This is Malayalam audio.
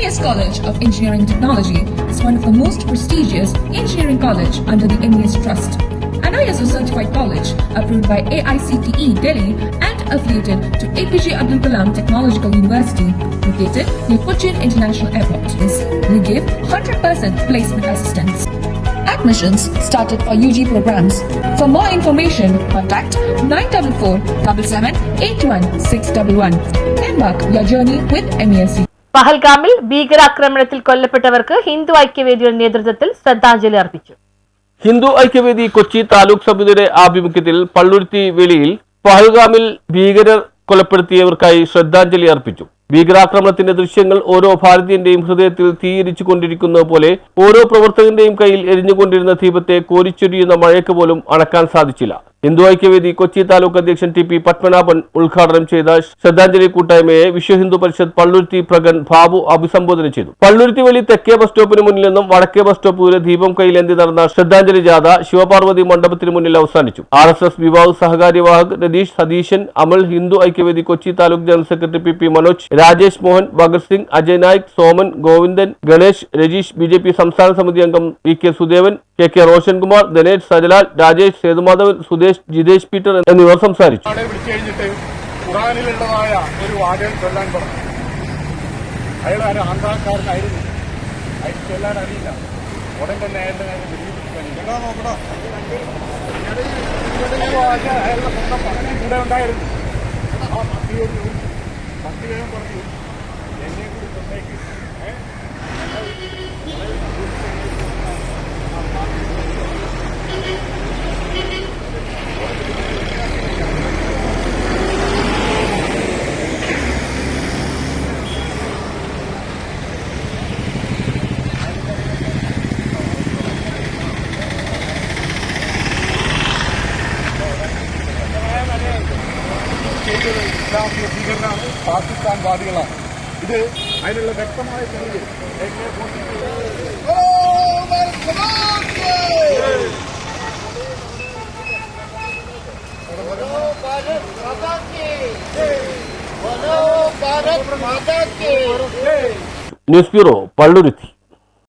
MES College of Engineering Technology is one of the most prestigious engineering college under the MES Trust. An ISO certified college approved by AICTE Delhi and affiliated to APJ Abdul Kalam Technological University located near Cochin International Airport. We give 100% placement assistance. Admissions started for UG programs. For more information, contact 944-77-81-611. Embark your journey with MESC. പഹൽഗാമിൽ ഭീകരാക്രമണത്തിൽ കൊല്ലപ്പെട്ടവർക്ക് ഹിന്ദു ഐക്യവേദിയുടെ നേതൃത്വത്തിൽ ശ്രദ്ധാഞ്ജലി അർപ്പിച്ചു. ഹിന്ദു ഐക്യവേദി കൊച്ചി താലൂക്ക് സമിതിയുടെ ആഭിമുഖ്യത്തിൽ പള്ളുരുത്തി വെളിയിൽ പഹൽഗാമിൽ ഭീകരർ കൊലപ്പെടുത്തിയവർക്കായി ശ്രദ്ധാഞ്ജലി അർപ്പിച്ചു. ഭീകരാക്രമണത്തിന്റെ ദൃശ്യങ്ങൾ ഓരോ ഭാരതീയന്റെയും ഹൃദയത്തിൽ തീയിരിച്ചു കൊണ്ടിരിക്കുന്നത് പോലെ ഓരോ പ്രവർത്തകന്റെയും കയ്യിൽ എരിഞ്ഞുകൊണ്ടിരുന്ന ദീപത്തെ കോരിച്ചൊരിയുന്ന മഴയ്ക്ക് പോലും അണക്കാൻ സാധിച്ചില്ല. ഹിന്ദു ഐക്യവേദി കൊച്ചി താലൂക്ക് അധ്യക്ഷൻ ടി പി പത്മനാഭൻ ഉദ്ഘാടനം ചെയ്ത ശ്രദ്ധാഞ്ജലി കൂട്ടായ്മയെ വിശ്വ ഹിന്ദു പരിഷത്ത് പള്ളുരുത്തി പ്രഗൻ ബാബു അഭിസംബോധന ചെയ്തു. പള്ളുരുത്തി വെളി തെക്കേ ബസ് സ്റ്റോപ്പിന് മുന്നിൽ നിന്നും വടക്കേ ബസ് സ്റ്റോപ്പ് വരെ ദീപം കയ്യിലേന്തി നടന്ന ശ്രദ്ധാഞ്ജലി ജാഥ ശിവപാർവതി മണ്ഡപത്തിന് മുന്നിൽ അവസാനിച്ചു. RSS വിഭാഗ് സഹകാര്യവാഹക് Ratheesh Satheesan, Amal, Hindu Aikyavedi Kochi taluk general secretary P Manoj, Rajesh Mohan, Bhagat Singh, Ajay Naik, Soman, Govindan, Ganesh, Rajeesh, BJP സംസ്ഥാന സമിതി അംഗം VK Sudevan, KK Roshankumar, Dinesh, Sajalal, Rajesh, Sethumadhavan, Sudesh, Jithesh Peter എന്നിവർ സംസാരിച്ചു. ഖുറാനിലുള്ളതായ ഒരു വാചകം ചൊല്ലാൻ പറഞ്ഞു. അയാൾ ആന്ധ്രാക്കാരനായിരുന്നു. അയാൾ ചൊല്ലാൻ അറിയില്ല. ഉടൻ തന്നെ അയാളുടെ കാര്യം അയാളുടെ സ്വന്തം ഇവിടെ ഉണ്ടായിരുന്നു. ആ ഭക്തിയോട് ഭക്തിവേഗം പറഞ്ഞു എന്നെ കൂടി കൊണ്ടേക്ക് ഇസ്ലാമിക ഭീകരനാണ്, പാകിസ്ഥാൻ വാദികളാണ്. ഇത് അതിനുള്ള വ്യക്തമായ തെളിവ് ന്യൂസ് ബ്യൂറോ പള്ളുരുത്തി.